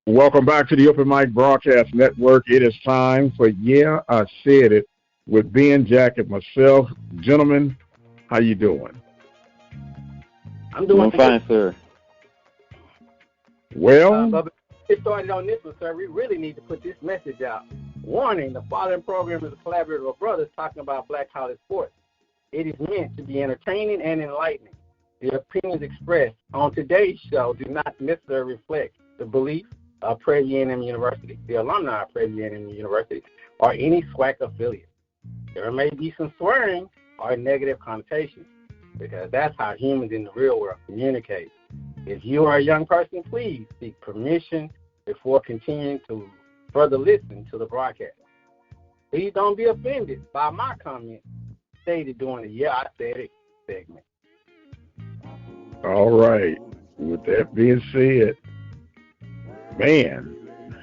Welcome back to the Open Mic Broadcast Network. It is time for Yeah, I Said It with Ben, Jack, and myself. Gentlemen, how you doing? I'm doing fine, sir. Well, but get started on this one, sir. We really need to put this message out. Warning, the following program is a collaborative of brothers talking about black college sports. It is meant to be entertaining and enlightening. The opinions expressed on today's show do not necessarily reflect the belief of Prairie University, the alumni of Prairie University, or any SWAC affiliate. There may be some swearing or negative connotations because that's how humans in the real world communicate. If you are a young person, please seek permission before continuing to further listen to the broadcast. Please don't be offended by my comment stated during the Yeah, I Said It segment. all right. With that being said, man,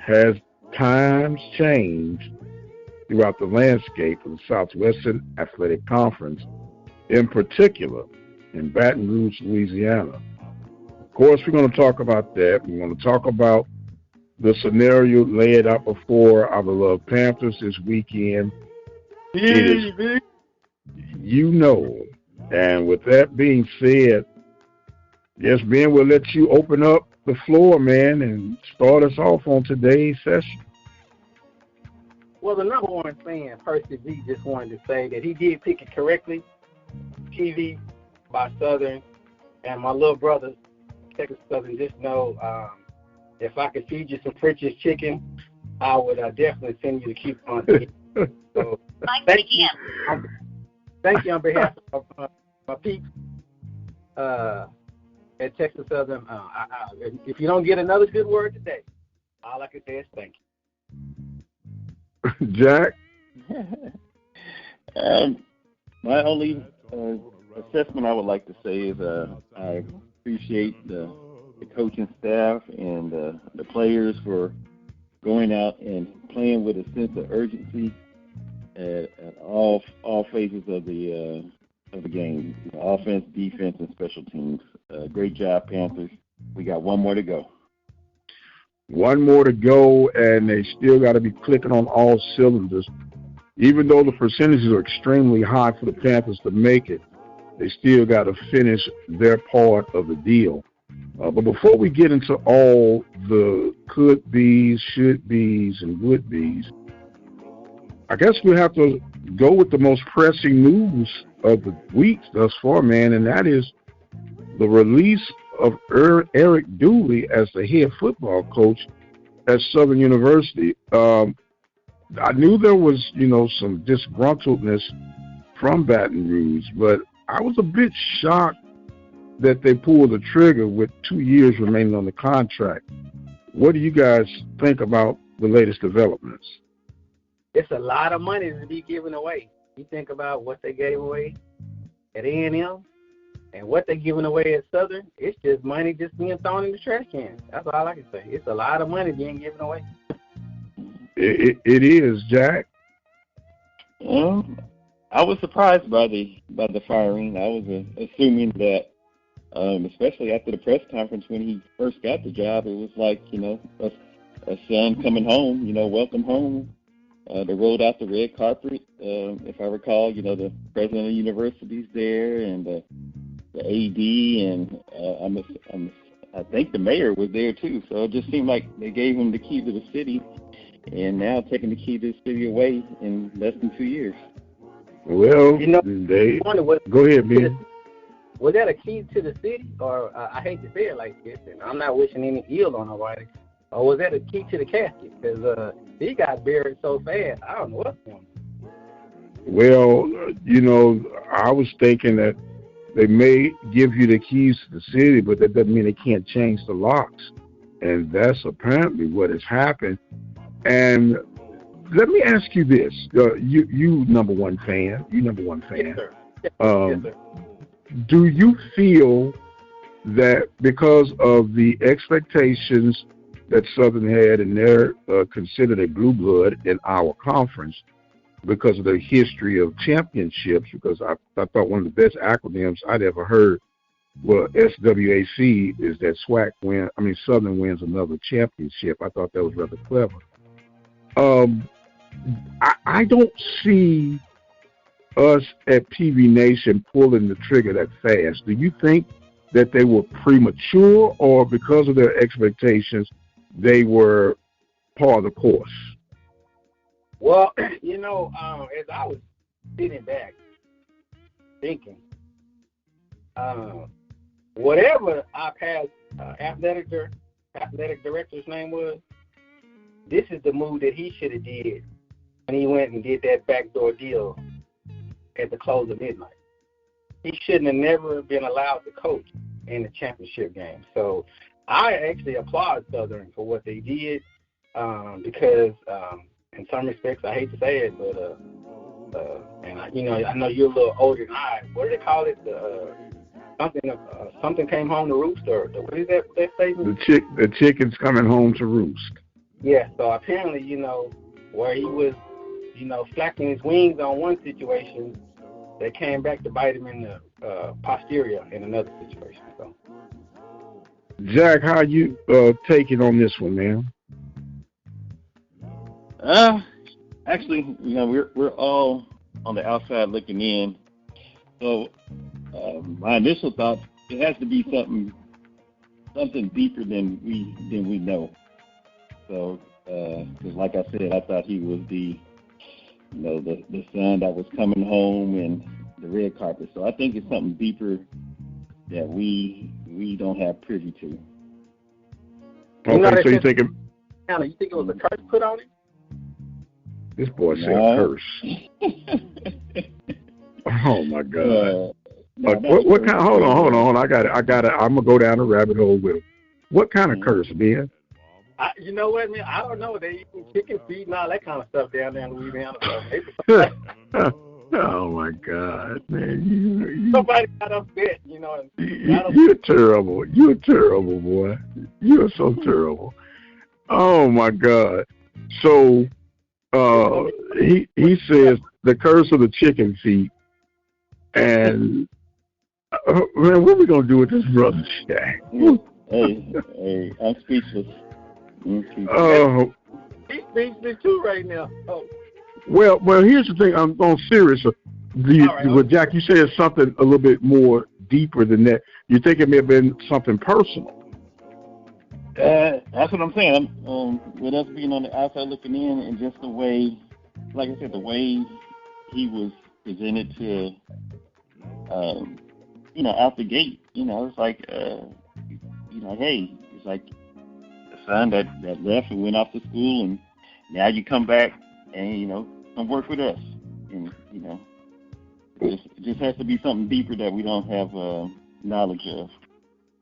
has times changed throughout the landscape of the Southwestern Athletic Conference, in particular in Baton Rouge, Louisiana. Of course, we're going to talk about that. We're going to talk about the scenario laid out before our beloved Panthers this weekend. And with that being said, yes, Ben, we'll let you open up the floor, man, and start us off on today's session. Well, the number one fan, Percy V, just wanted to say that he did pick it correctly. TV by Southern, and my little brother, Texas Southern, just know if I could feed you some French's chicken, I would definitely send you the coupon. So, thank you on behalf of my peeps at Texas Southern. If you don't get another good word today, all I can say is thank you. Jack? My only assessment I would like to say is I appreciate the coaching staff and the players for going out and playing with a sense of urgency at all phases of the game, offense, defense, and special teams. Great job, Panthers. We got one more to go. One more to go, and they still got to be clicking on all cylinders. Even though the percentages are extremely high for the Panthers to make it, they still got to finish their part of the deal. But before we get into all the could-be's, should-be's, and would-be's, I guess we have to go with the most pressing news of the week thus far, man, and that is the release of Eric Dooley as the head football coach at Southern University. I knew there was, some disgruntledness from Baton Rouge, but I was a bit shocked that they pulled the trigger with 2 years remaining on the contract. What do you guys think about the latest developments? It's a lot of money to be given away. You think about what they gave away at A&M and what they're giving away at Southern. It's just money just being thrown in the trash can. That's all I can say. It's a lot of money being given away. It is, Jack. I was surprised by the firing. I was assuming that, especially after the press conference when he first got the job, it was like, a son coming home, welcome home. They rolled out the red carpet. If I recall, the president of the university's there, and the AD, and I think the mayor was there too. So it just seemed like they gave him the key to the city, and now taking the key to the city away in less than 2 years. Well, go ahead, Ben. Was that a key to the city, or I hate to say it like this, and I'm not wishing any ill on nobody, or was that a key to the casket? Because he got buried so fast, I don't know what's going on. Well, I was thinking that they may give you the keys to the city, but that doesn't mean they can't change the locks. And that's apparently what has happened. And let me ask you this. You number one fan. Yes, sir. Yes, sir. Do you feel that because of the expectations that Southern had, and they're considered a blue blood in our conference because of their history of championships, because I thought one of the best acronyms I'd ever heard Well, SWAC is that Southern wins another championship. I thought that was rather clever. I don't see us at PV Nation pulling the trigger that fast. Do you think that they were premature, or because of their expectations, they were part of the course? Well, as I was sitting back thinking, whatever our past athletic director's name was, this is the move that he should have did when he went and did that backdoor deal at the close of midnight. He shouldn't have never been allowed to coach in the championship game. So I actually applaud Southern for what they did because in some respects, I hate to say it, but and I know you're a little older than I. What do they call it? Something came home to roost, or what is that statement? The chicken's coming home to roost. Yeah. So apparently, where he was, flapping his wings on one situation, they came back to bite him in the posterior in another situation. So, Jack, how you taking on this one, man? Actually, we're all on the outside looking in. So, my initial thought, it has to be something deeper than we know. So, because like I said, I thought he was the son that was coming home and the red carpet. So I think it's something deeper that we don't have privy to. Okay, so you think it was a curse put on it? This boy said a curse. Oh my God! What kind? Hold on. I got it. I'm gonna go down the rabbit hole with him. What kind of curse, man? You know what, man? I don't know. They eat chicken feet and all that kind of stuff down there in Louisiana. Oh my God, man! Somebody got upset, You're terrible. You're terrible, boy. You are so terrible. Oh my God. So he says the curse of the chicken feet, and man, what are we gonna do with this brother Shaq? Hey, I'm speechless. Oh, he's speechless too right now. Oh. Well, here's the thing. I'm on serious. Jack, you said something a little bit more deeper than that. You think it may have been something personal? That's what I'm saying. With us being on the outside looking in, and just the way, like I said, the way he was presented to, out the gate. It's like, hey, it's like the son that left and went off to school, and now you come back and come work with us, and it just has to be something deeper that we don't have knowledge of.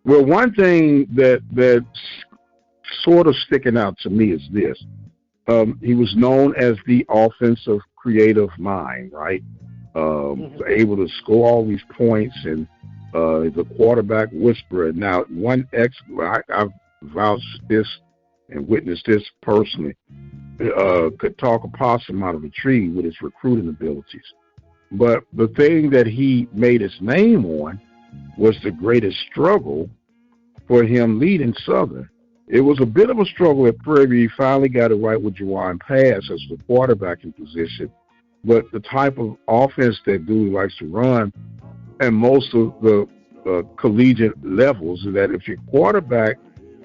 Well, one thing that's sort of sticking out to me is this. He was known as the offensive creative mind, right? Able to score all these points, and the quarterback whisperer. Now, I've vouched this and witnessed this personally, could talk a possum out of a tree with his recruiting abilities. But the thing that he made his name on was the greatest struggle for him leading Southern. It was a bit of a struggle at Prairie. He finally got it right with Juwan Pass as the quarterbacking position. But the type of offense that Dooley likes to run, and most of the collegiate levels, is that if your quarterback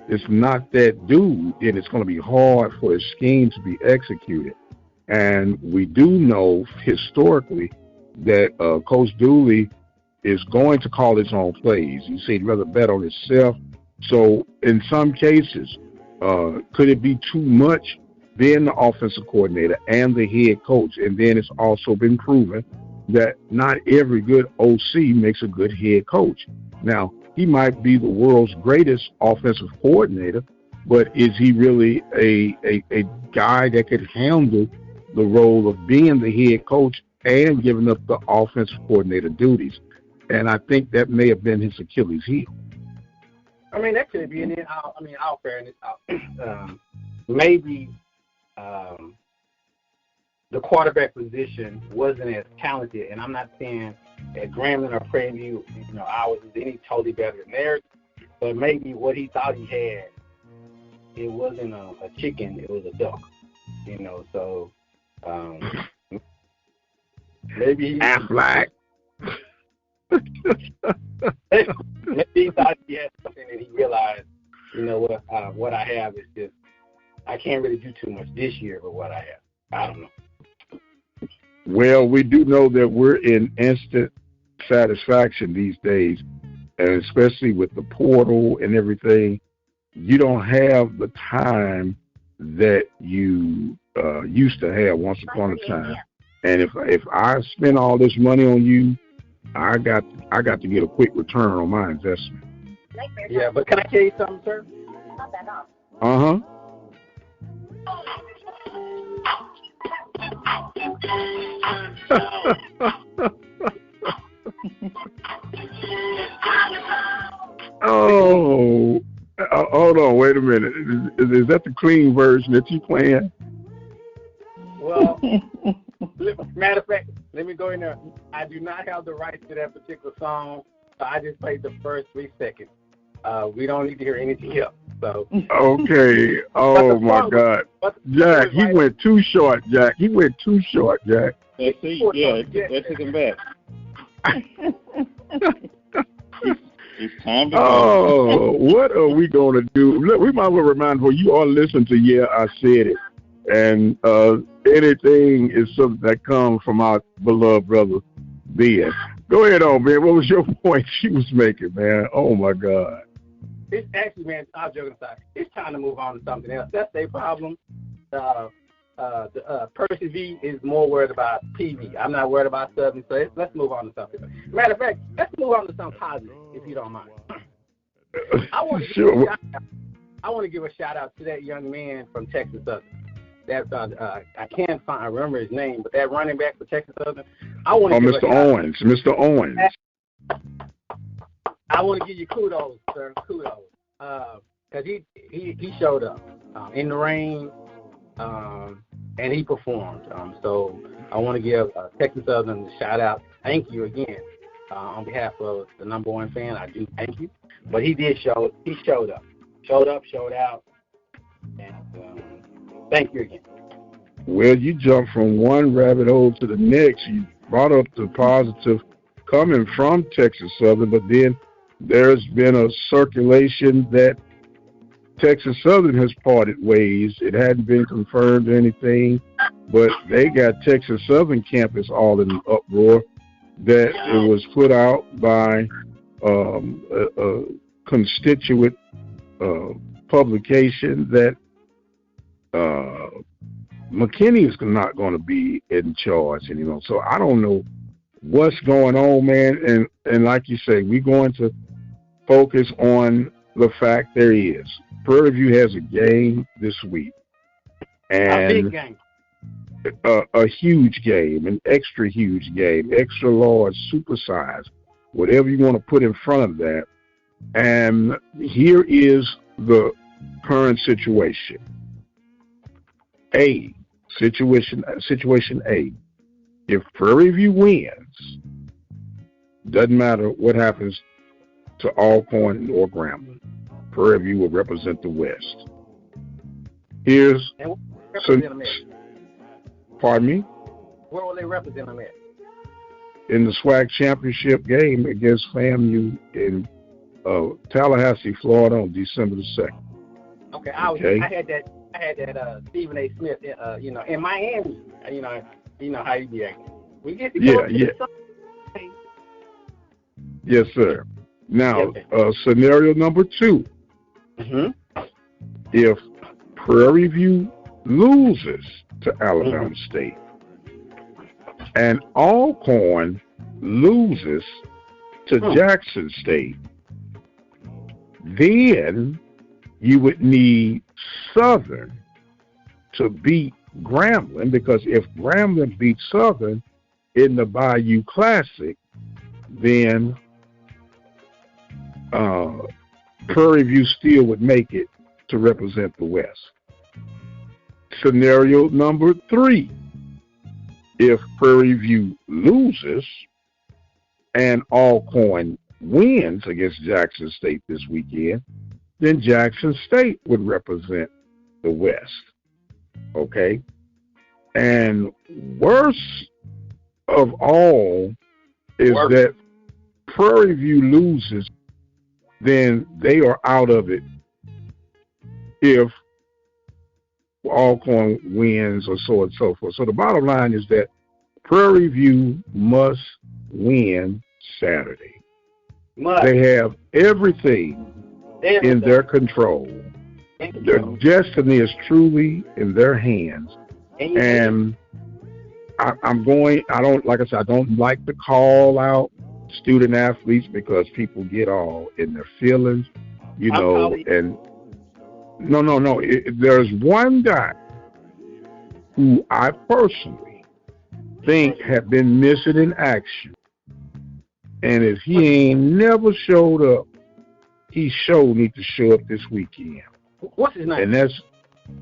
is not that dude, then it's going to be hard for his scheme to be executed. And we do know historically that Coach Dooley is going to call his own plays. He said he'd rather bet on himself. So in some cases, could it be too much being the offensive coordinator and the head coach? And then it's also been proven that not every good OC makes a good head coach. Now, he might be the world's greatest offensive coordinator, but is he really a guy that could handle the role of being the head coach and giving up the offensive coordinator duties? And I think that may have been his Achilles heel. I mean, that could be all fairness. Maybe the quarterback position wasn't as talented, and I'm not saying that Grambling or Prairie View, ours is any totally better than theirs, but maybe what he thought he had, it wasn't a chicken, it was a duck, so maybe Aflac. maybe he thought he had something and he realized, what I have is just, I can't really do too much this year with what I have. I don't know. Well, we do know that we're in instant satisfaction these days, and especially with the portal and everything, you don't have the time that you used to have once upon a time. And if I spend all this money on you, I got to get a quick return on my investment. Yeah, but can I tell you something, sir? Uh-huh. Oh, hold on, wait a minute. Is that the clean version that you playing? Well, matter of fact, let me go in there. I do not have the rights to that particular song, so I just played the first 3 seconds. We don't need to hear anything else. So. Okay. Oh my God, Jack, he went too short. Jack, he went too short. Jack. Let's see. Yeah, let's take him back. It's time to go. Oh, what are we going to do? Look, we might as well remind you all listen to Yeah, I Said It. And anything is something that comes from our beloved brother, Ben. Go ahead on, Ben. What was your point you was making, man? Oh, my God. It's actually, man, I'm joking aside. It's time to move on to something else. That's their problem. Percy V is more worried about PV. I'm not worried about Southern, so let's move on to something. Matter of fact, let's move on to something positive, if you don't mind. I want to give a shout out to that young man from Texas Southern. That I can't remember his name, but that running back for Texas Southern. Mr. Owens. Mr. Owens. I want to give you kudos, sir. Kudos, because he showed up in the rain. And he performed. So I want to give Texas Southern a shout out. Thank you again on behalf of the number one fan. I do thank you. But he did show. He showed up, showed out, and thank you again. Well, you jumped from one rabbit hole to the next. You brought up the positive coming from Texas Southern, but then there's been a circulation that Texas Southern has parted ways. It hadn't been confirmed or anything, but they got Texas Southern campus all in uproar that it was put out by a constituent publication that McKinney is not going to be in charge anymore. So I don't know what's going on, man. And like you say, we're going to focus on the fact there is. Prairie View has a game this week. And a big game. A huge game, an extra huge game, extra large, supersized, whatever you want to put in front of that. And here is the current situation. Situation A. If Prairie View wins, doesn't matter what happens to Alcorn or Grambling, Prairie View will represent the West. Here's pardon me? Where will they represent them at? In the SWAC championship game against FAMU in Tallahassee, Florida on December the 2nd. Okay, I had that Stephen A. Smith, in Miami. You know how you be acting. We get to go Yes, sir. Now, scenario number 2. Mm-hmm. If Prairie View loses to Alabama State and Alcorn loses to Jackson State, then you would need Southern to beat Grambling, because if Grambling beats Southern in the Bayou Classic, then Prairie View still would make it to represent the West. Scenario number 3. If Prairie View loses and Alcorn wins against Jackson State this weekend, then Jackson State would represent the West. Okay? And worst of all is that Prairie View loses, then they are out of it if Alcorn wins or so and so forth. So the bottom line is that Prairie View must win Saturday. They have everything in their control. Their destiny is truly in their hands. And I don't like to call out student athletes because people get all in their feelings, and no. There's one guy who I personally think had been missing in action. And if he ain't never showed up, he sure need to show up this weekend. What's his name? And that's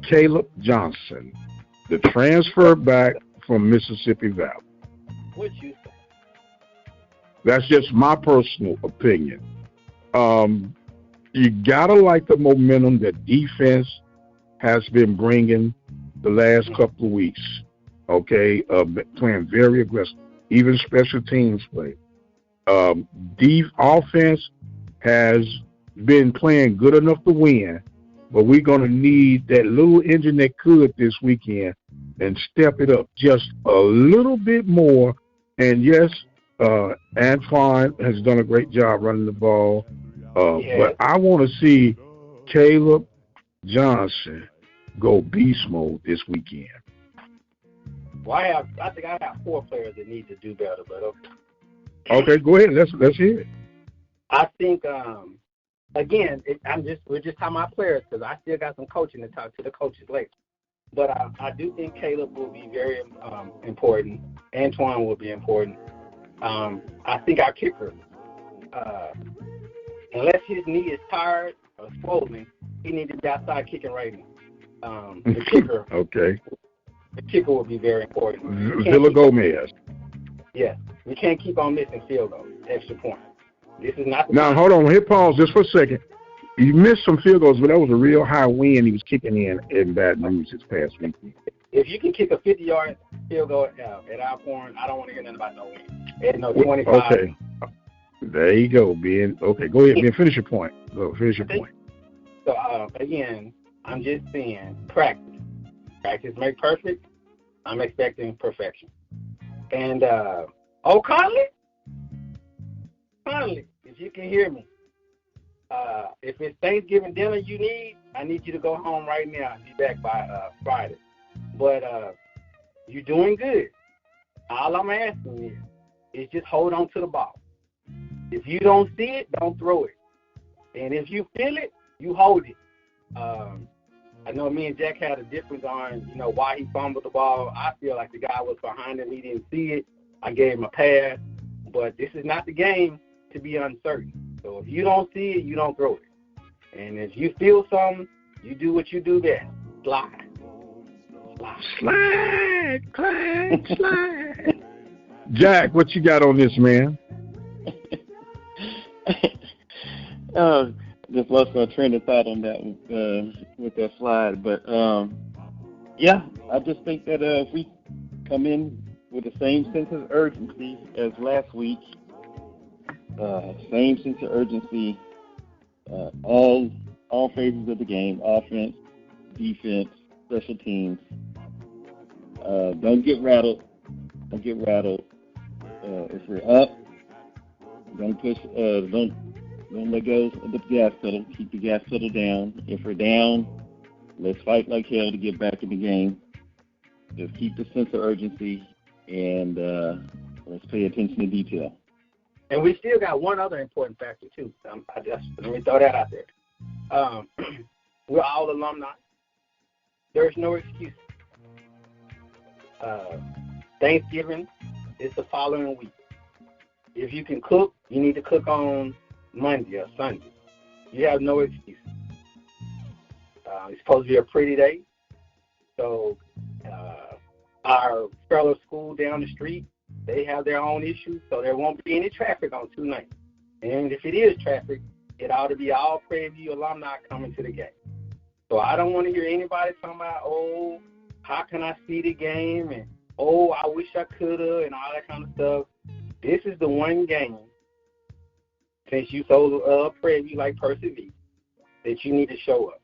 Caleb Johnson, the transfer back from Mississippi Valley. What you say? That's just my personal opinion. You gotta like the momentum that defense has been bringing the last couple of weeks. Okay, playing very aggressive, even special teams play. Offense has been playing good enough to win, but we're going to need that little engine that could this weekend and step it up just a little bit more. And yes, Antoine has done a great job running the ball, but I want to see Caleb Johnson go beast mode this weekend. Well, I think I have 4 players that need to do better, but okay. Okay, go ahead. Let's hear it. I think again, we're just talking about players because I still got some coaching to talk to the coaches later. But I do think Caleb will be very important. Antoine will be important. I think our kicker, unless his knee is tired or swollen, he needs to be outside kicking right now. The kicker, okay. The kicker will be very important. Villa Gomez. Yes, we can't keep on missing field goals, extra points. This is not. Now hold on, hit pause just for a second. You missed some field goals, but that was a real high wind he was kicking in Baton Rouge this past week. If you can kick a 50-yard field goal at Alcorn, I don't want to hear nothing about no wind. At no 25. Okay. There you go, Ben. Okay, go ahead, Ben. Finish your point. Go, finish your point. So, again, I'm just saying practice. Practice make perfect. I'm expecting perfection. And, Conley, if you can hear me, if it's Thanksgiving dinner you need, I need you to go home right now and be back by Friday. But you're doing good. All I'm asking is just hold on to the ball. If you don't see it, don't throw it. And if you feel it, you hold it. I know me and Jack had a difference on, why he fumbled the ball. I feel like the guy was behind him. He didn't see it. I gave him a pass. But this is not the game to be uncertain. So if you don't see it, you don't throw it. And if you feel something, you do what you do best. Slide. Jack, what you got on this, man? Just lost my train of thought on that with that slide. But, I just think that if we come in with the same sense of urgency as last week, same sense of urgency, all phases of the game, offense, defense, special teams. Don't get rattled. If we're up, don't push. Don't let go of the gas pedal. Keep the gas pedal down. If we're down, let's fight like hell to get back in the game. Just keep the sense of urgency, and let's pay attention to detail. And we still got one other important factor, too. Let me throw that out there. We're all alumni. There's no excuse. Thanksgiving is the following week. If you can cook, you need to cook on Monday or Sunday. You have no excuse. It's supposed to be a pretty day. So our fellow school down the street, they have their own issues, so there won't be any traffic on 290. And if it is traffic, it ought to be all Prairie alumni coming to the game. So I don't want to hear anybody talking about, oh, how can I see the game? And, oh, I wish I could have, and all that kind of stuff. This is the one game, since you so Prairie like Percy V, that you need to show up.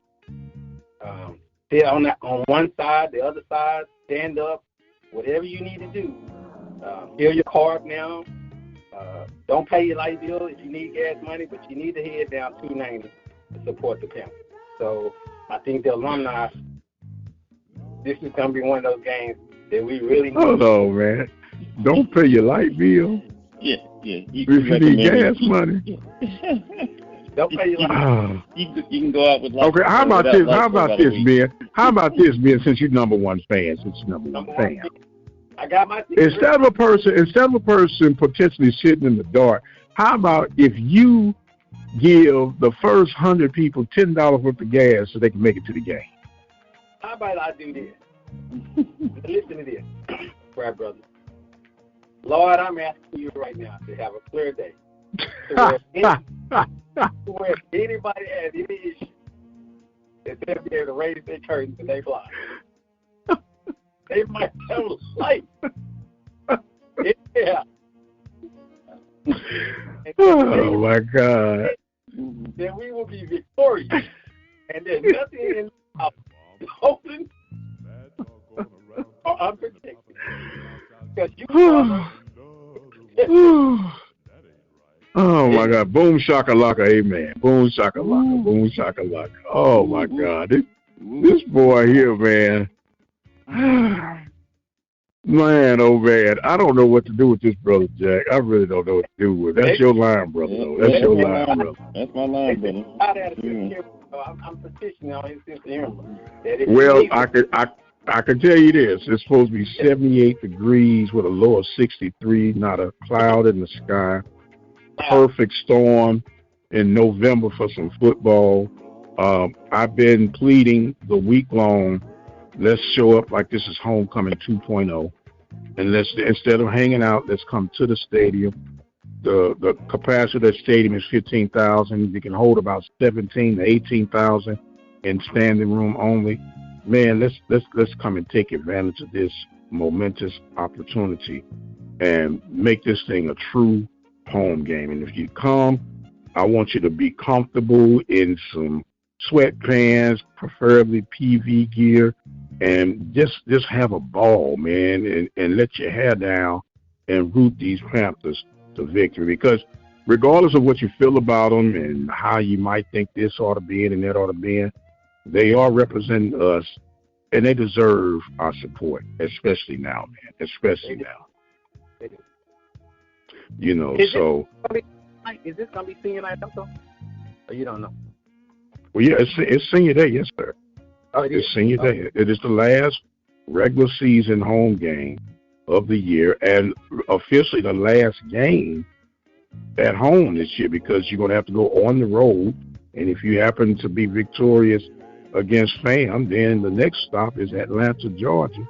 Sit on one side, the other side, stand up, whatever you need to do. Fill your car up now. Don't pay your light bill if you need gas money, but you need to head down 290 to support the Panthers. So I think the alumni, this is going to be one of those games that we really need. Hold on, man. Don't pay your light bill. Yeah. If you need gas money. Don't pay your light bill. You can go out with light. Okay, how about this, Ben? How about this, Ben, since you're number one fan, I got my instead of a person potentially sitting in the dark, how about if you give the first 100 people $10 worth of gas so they can make it to the game? How about I do this? Listen to this, Brad brother. Lord, I'm asking you right now to have a clear day. To where anybody has any issue, that they'll be able to raise their curtains and they fly. They might have a light. Yeah. Oh, my God. Then we will be victorious. And there's nothing in our open or unprotected. Because you oh, my God. Boom, shakalaka, amen. Boom, shakalaka, boom, shakalaka. Oh, my God. This boy here, man. Man, oh, man. I don't know what to do with this, Brother Jack. I really don't know what to do with it. That's your line, brother, though. That's your line, brother. That's my line, brother. I'm petitioning on his sense of humor. Well, I can tell you this. It's supposed to be 78 degrees with a low of 63, not a cloud in the sky. Perfect storm in November for some football. I've been pleading the week long, let's show up like this is homecoming 2.0. And let's, instead of hanging out, let's come to the stadium. The capacity of that stadium is 15,000. You can hold about 17 to 18,000 in standing room only. Man, let's come and take advantage of this momentous opportunity and make this thing a true home game. And if you come, I want you to be comfortable in some sweatpants, preferably PV gear, and just have a ball, man, and let your hair down and root these Panthers to victory. Because regardless of what you feel about them and how you might think this ought to be in and that ought to be in, they are representing us, and they deserve our support, especially now, man, especially now. You know, is this going to be senior night also? Or you don't know? Well, yeah, it's senior day, yes, sir. Oh, it's senior day. It is the last regular season home game of the year and officially the last game at home this year, because you're going to have to go on the road. And if you happen to be victorious against FAM, then the next stop is Atlanta, Georgia,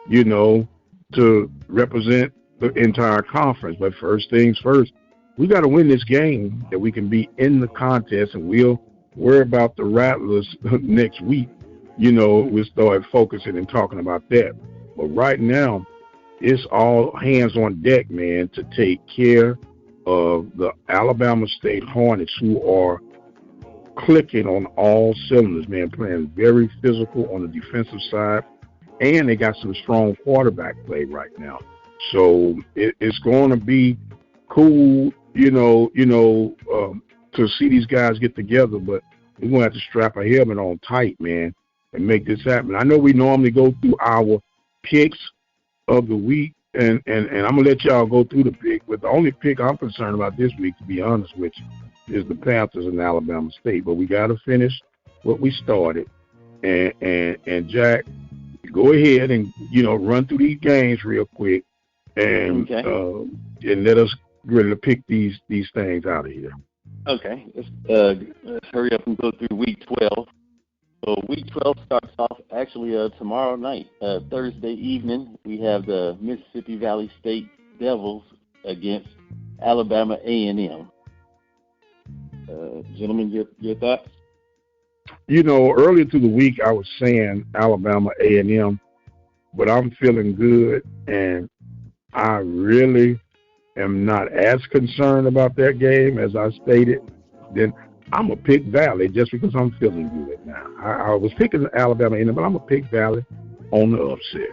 you know, to represent the entire conference. But first things first, we got to win this game that we can be in the contest, and we'll worry about the Rattlers next week. You know, we'll start focusing and talking about that. But right now, it's all hands on deck, man, to take care of the Alabama State Hornets, who are clicking on all cylinders, man, playing very physical on the defensive side, and they got some strong quarterback play right now. So it's going to be cool, to see these guys get together, but we're going to have to strap a helmet on tight, man, and make this happen. I know we normally go through our picks of the week, and I'm going to let y'all go through the pick, but the only pick I'm concerned about this week, to be honest with you, is the Panthers and Alabama State. But we got to finish what we started. And Jack, go ahead and, run through these games real quick and let us really pick these things out of here. Okay. Let's hurry up and go through week 12. So Week 12 starts off actually tomorrow night, Thursday evening. We have the Mississippi Valley State Devils against Alabama A&M. Gentlemen, your thoughts? You know, earlier through the week I was saying Alabama A&M, but I'm feeling good, and I really am not as concerned about that game as I stated. Then I'm a pick Valley just because I'm feeling good now. I was picking Alabama A&M, but I'm a pick Valley on the upset.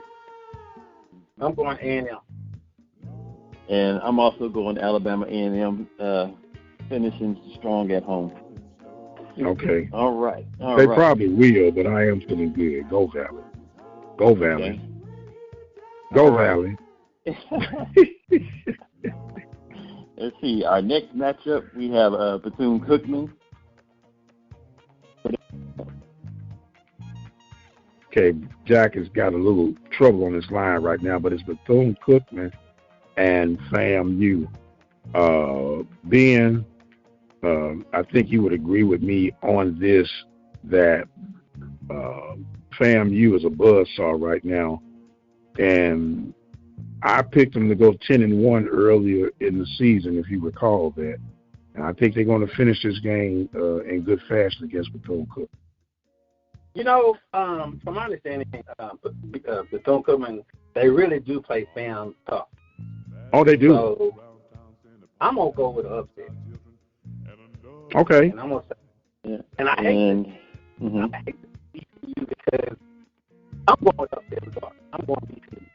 I'm going A&M. And I'm also going Alabama A&M, finishing strong at home. Okay. All right. They probably will, but I am feeling good. Go Valley. Go Valley. Okay. Go Valley. Let's see. Our next matchup, we have Bethune-Cookman. Okay, Jack has got a little trouble on his line right now, but it's Bethune-Cookman and FAMU. Ben, I think you would agree with me on this, that FAMU is a buzzsaw right now. And I picked them to go 10-1 earlier in the season, if you recall that. And I think they're going to finish this game in good fashion against Bethune-Cookman. You know, from my understanding, Bethune-Cookman, they really do play FAM tough. Oh, they do? So I'm going to go with an upset. Okay. And I'm going to say, and I hate to beat you because I'm going with upset. I'm going to beat you.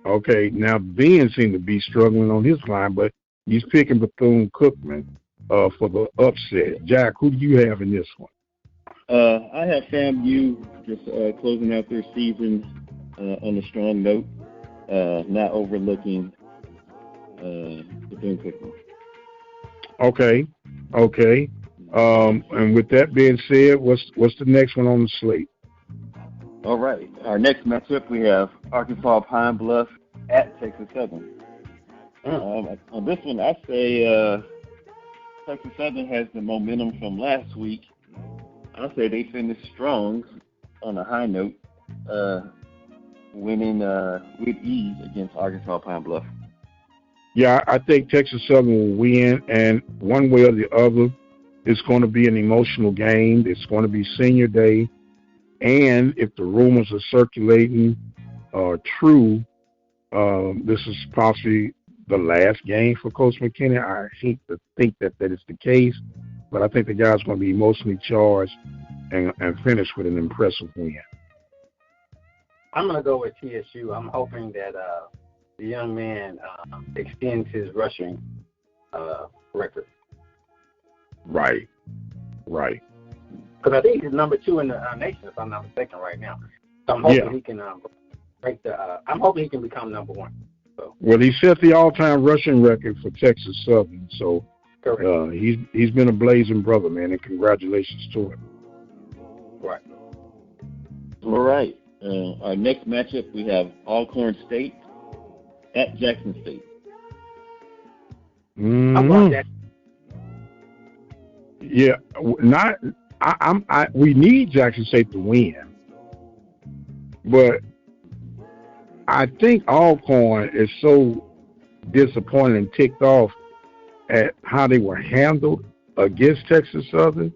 Okay, now Ben seemed to be struggling on his line, but he's picking Bethune-Cookman for the upset. Jack, who do you have in this one? I have FAMU just closing out their season on a strong note, not overlooking Bethune-Cookman. Okay. And with that being said, what's the next one on the slate? All right. Our next matchup, we have Arkansas Pine Bluff at Texas Southern. On this one, I say Texas Southern has the momentum from last week. I say they finished strong on a high note, winning with ease against Arkansas Pine Bluff. Yeah, I think Texas Southern will win, and one way or the other, it's going to be an emotional game. It's going to be senior day, and if the rumors are circulating are true, this is possibly the last game for Coach McKinney. I hate to think that is the case, but I think the guy's going to be emotionally charged and finish with an impressive win. I'm going to go with TSU. I'm hoping that the young man extends his rushing record. Right. Because I think he's number 2 in the nation, if I'm not mistaken, right now. So I'm hoping he can break the. I'm hoping he can become number 1. So. Well, he set the all-time rushing record for Texas Southern, so he's been a blazing brother, man, and congratulations to him. Right. All right. Our next matchup, we have Alcorn State at Jackson State. I'm going Jackson. Yeah, we need Jackson State to win, but I think Alcorn is so disappointed and ticked off at how they were handled against Texas Southern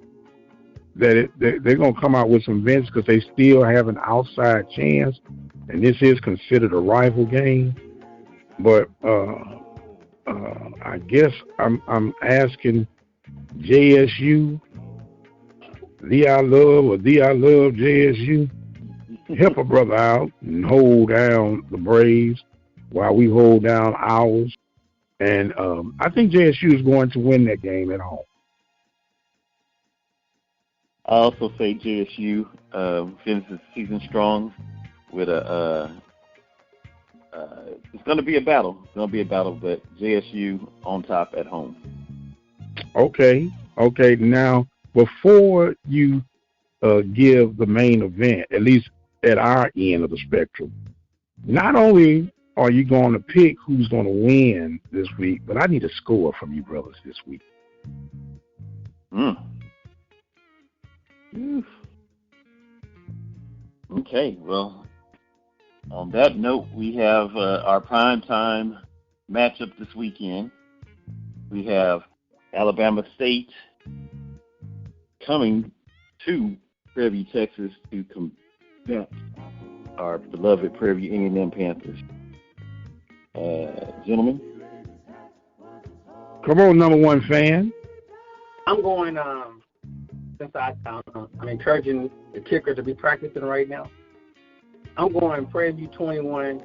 that they're going to come out with some vengeance because they still have an outside chance, and this is considered a rival game. But I guess I'm asking JSU, the I love JSU, help a brother out and hold down the Braves while we hold down ours. And I think JSU is going to win that game at home. I also say JSU finishes the season strong with it's going to be a battle. It's going to be a battle, but JSU on top at home. Okay. Now, before you give the main event, at least at our end of the spectrum, not only are you going to pick who's going to win this week, but I need a score from you brothers this week. Okay, well, on that note, we have our primetime matchup this weekend. We have Alabama State coming to Prairie, Texas to combat our beloved Prairie A&M Panthers. Gentlemen? Come on, number one fan. I'm going, since I'm encouraging the kicker to be practicing right now, I'm going Prairie 21,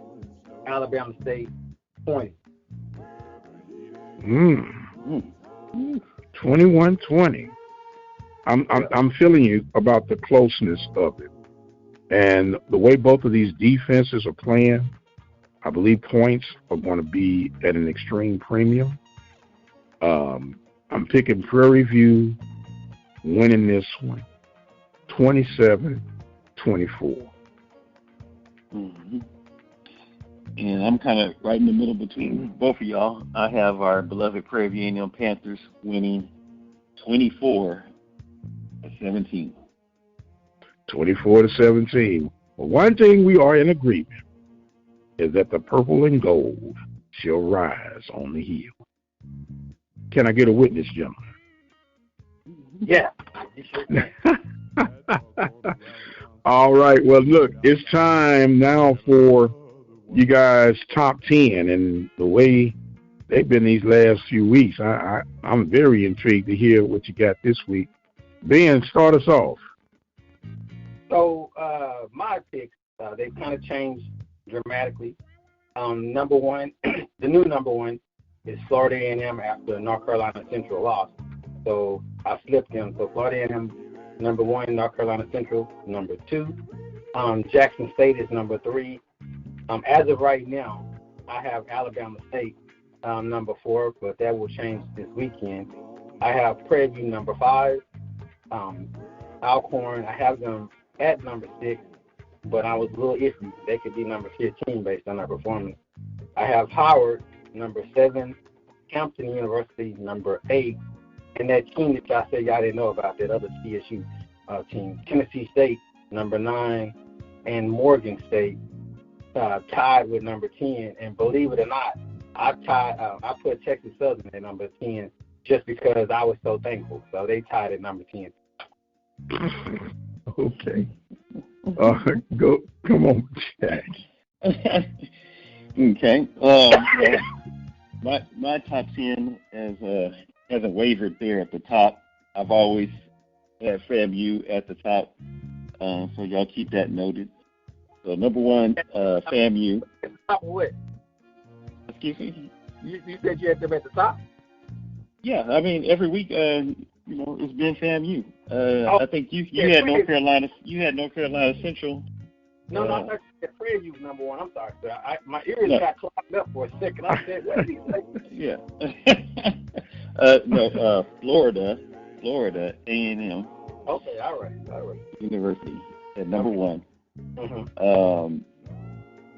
Alabama State 20. 21-20. I'm feeling you about the closeness of it. And the way both of these defenses are playing, I believe points are going to be at an extreme premium. I'm picking Prairie View winning this one, 27-24. Mm-hmm. And I'm kind of right in the middle between both of y'all. I have our beloved Prairie A&M Panthers winning 24-17. 24-17. Well, one thing we are in agreement is that the purple and gold shall rise on the hill. Can I get a witness, gentlemen? Yeah. All right. Well, look, it's time now for you guys' top 10, and the way they've been these last few weeks, I'm very intrigued to hear what you got this week. Ben, start us off. So my picks, they've kind of changed dramatically. Number one, the new number one is Florida A&M after North Carolina Central lost. So I flipped them. So Florida A&M number one, North Carolina Central number two. Jackson State is number three. As of right now, I have Alabama State number four, but that will change this weekend. I have Prairie number five. Alcorn, I have them at number 6, but I was a little iffy. They could be number 15 based on their performance. I have Howard, number 7, Hampton University, number 8, and that team that y'all said y'all didn't know about, that other TSU team, Tennessee State, number 9, and Morgan State tied with number 10. And believe it or not, I put Texas Southern at number 10 just because I was so thankful. So they tied at number 10. Okay. Go. Come on, Jack. Okay. My top 10 hasn't wavered there at the top. I've always had FAMU at the top, so y'all keep that noted. So number 1, FAMU. Top of what? Excuse me? You said you had them at the top? Yeah, I mean every week, it's been FAMU. I think you had North Carolina. You had North Carolina Central. No, I thought you said Prairie was number 1. I'm sorry, sir. My ears got clogged up for a second. I said, what did he say? Yeah. Florida A&M. Okay, all right. University at number 1. Mm-hmm.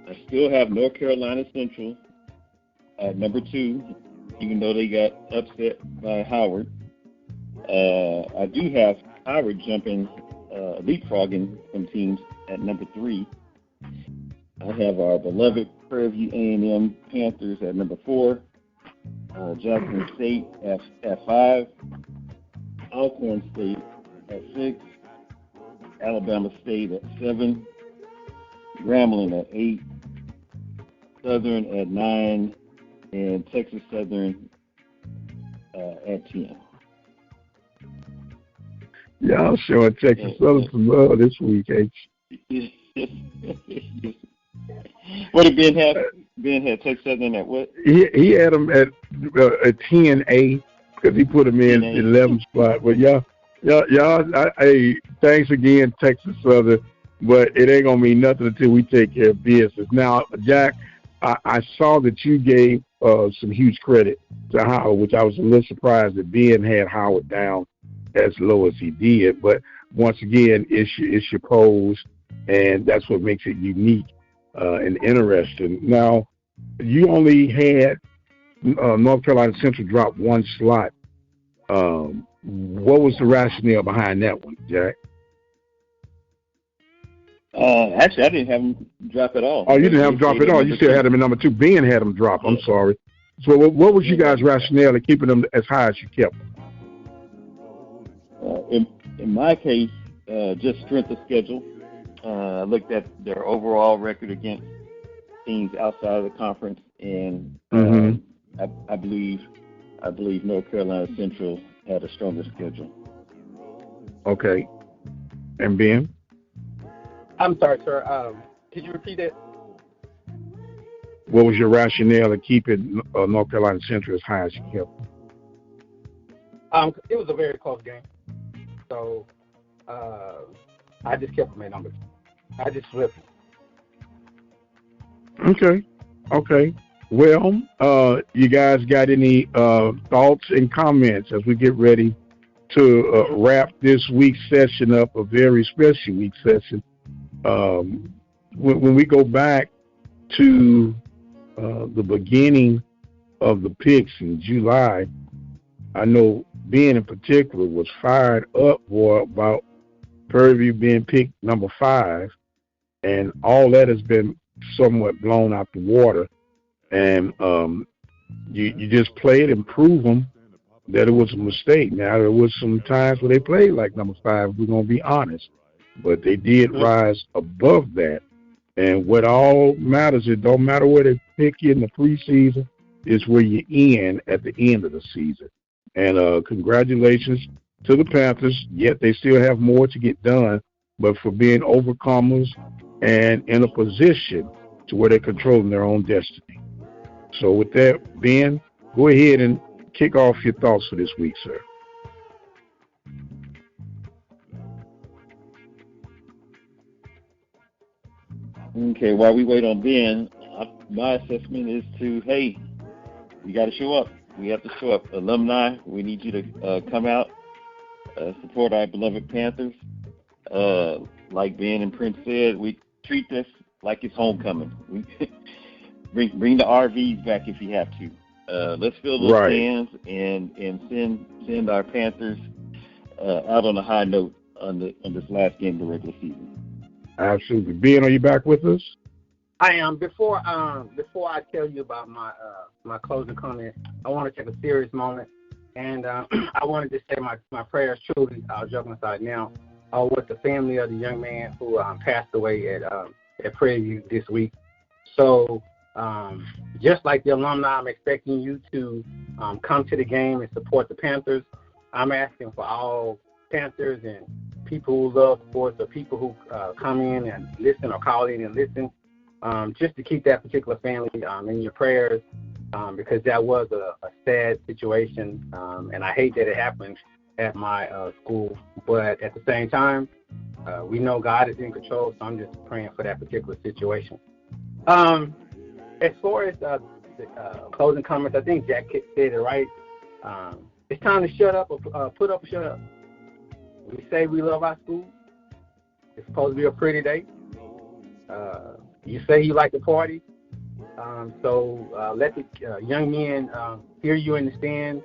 I still have North Carolina Central at number 2, even though they got upset by Howard. I do have Howard jumping, leapfrogging some teams at number 3. I have our beloved Prairie A&M Panthers at number 4. Jackson State at 5. Alcorn State at 6. Alabama State at 7. Grambling at 8. Southern at 9. And Texas Southern at 10. Y'all showing Texas Southern some love this week, ain't you? What did Ben have? Ben had Texas Southern at what? He had them at 10A because he put them in 11th spot. But y'all, hey, thanks again, Texas Southern. But it ain't gonna mean nothing until we take care of business. Now, Jack, I saw that you gave some huge credit to Howard, which I was a little surprised that Ben had Howard down as low as he did. But once again, it's your pose, and that's what makes it unique and interesting. Now, you only had North Carolina Central drop 1 slot. What was the rationale behind that one, Jack? Actually, I didn't have him drop at all. Oh, you didn't have him drop at all. You still had him in number 2. Ben had him drop. I'm sorry. So what was you guys' rationale in keeping them as high as you kept them? In my case, just strength of schedule. I looked at their overall record against teams outside of the conference, and I believe North Carolina Central had a stronger schedule. Okay. And Ben? I'm sorry, sir. Could you repeat that? What was your rationale in keeping North Carolina Central as high as you kept them? It was a very close game. So I just kept them at number 2. I just flipped them. Okay. Well, you guys got any thoughts and comments as we get ready to wrap this week's session up, a very special week session? When we go back to the beginning of the picks in July, I know Ben in particular was fired up about Prairie being picked number 5, and all that has been somewhat blown out the water. And you just played and prove them that it was a mistake. Now, there was some times where they played like number 5, we're going to be honest, but they did rise above that. And what all matters, it don't matter where they pick you in the preseason, it's where you end at the end of the season. And congratulations to the Panthers. Yet they still have more to get done, but for being overcomers and in a position to where they're controlling their own destiny. So with that, Ben, go ahead and kick off your thoughts for this week, sir. Okay, while we wait on Ben, my assessment is hey, you got to show up. We have to show up. Alumni, we need you to come out, support our beloved Panthers. Like Ben and Prince said, we treat this like it's homecoming. We bring the RVs back if you have to. Let's fill those stands and send our Panthers out on a high note on this last game of the regular season. Absolutely. Ben, are you back with us? I am. Before I tell you about my closing comment, I want to take a serious moment, and I wanted to say my prayers truly, joking aside now, with the family of the young man who passed away at Prairie this week. So just like the alumni, I'm expecting you to come to the game and support the Panthers. I'm asking for all Panthers and people who love sports, or people who come in and listen or call in and listen, just to keep that particular family in your prayers, because that was a sad situation, and I hate that it happened at my school. But at the same time, we know God is in control, so I'm just praying for that particular situation. As far as the closing comments, I think Jack said it right. It's time to shut up or put up or shut up. We say we love our school. It's supposed to be a pretty day. You say you like to party. So let the young men hear you in the stand.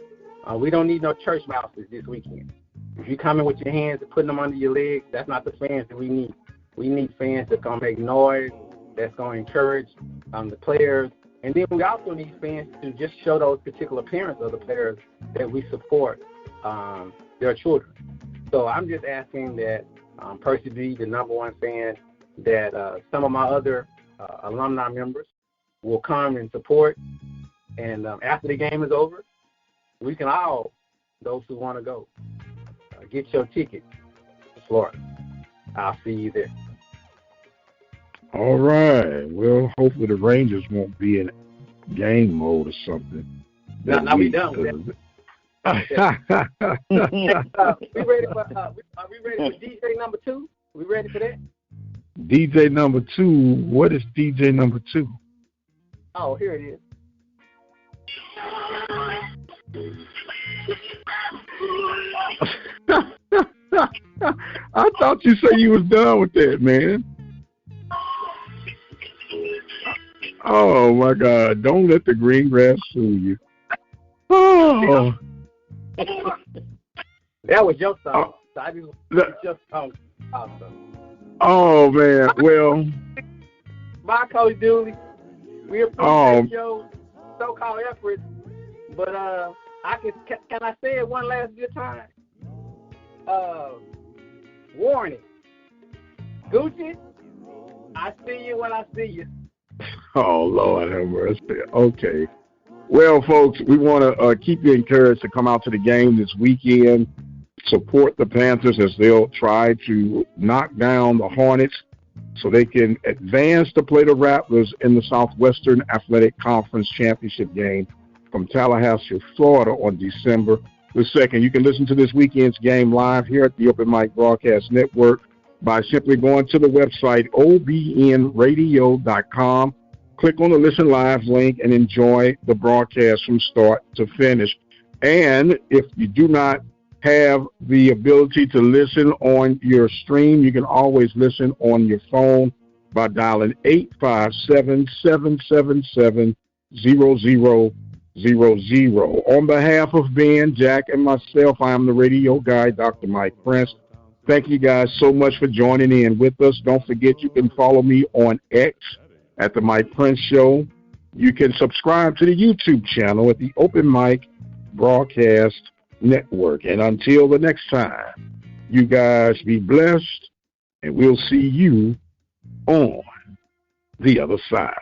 We don't need no church mouses this weekend. If you come in with your hands and putting them under your legs, that's not the fans that we need. We need fans that's going to make noise, that's going to encourage the players. And then we also need fans to just show those particular parents of the players that we support their children. So I'm just asking that Percy be the number one fan, that some of my other alumni members will come and support. And after the game is over, we can all, those who want to go, get your ticket to Florida. I'll see you there. All right. Well, hopefully the Rangers won't be in game mode or something. Now we done with that. We ready for are we ready for DJ number 2? We ready for that? DJ number 2. What is DJ number 2? Oh, here it is. I thought you said you was done with that, man. Oh my God! Don't let the green grass fool you. Oh. That was your song. So I just your song. Awesome. Oh, man. Well, Bye, Coach Dooley. We appreciate your so-called efforts, but can I say it one last good time? Warning. Gucci, I see you when I see you. oh, Lord have mercy. Okay. Well, folks, we want to keep you encouraged to come out to the game this weekend. Support the Panthers as they'll try to knock down the Hornets so they can advance to play the Raptors in the Southwestern Athletic Conference Championship game from Tallahassee, Florida on December the 2nd. You can listen to this weekend's game live here at the Open Mic Broadcast Network by simply going to the website obnradio.com. Click on the Listen Live link and enjoy the broadcast from start to finish. And if you do not have the ability to listen on your stream, you can always listen on your phone by dialing 857-777-0000. On behalf of Ben, Jack, and myself, I am the radio guy, Dr. Mike Prince. Thank you guys so much for joining in with us. Don't forget you can follow me on X at the Mike Prince Show. You can subscribe to the YouTube channel at the Open Mic Broadcast Network. And until the next time, you guys be blessed, and we'll see you on the other side.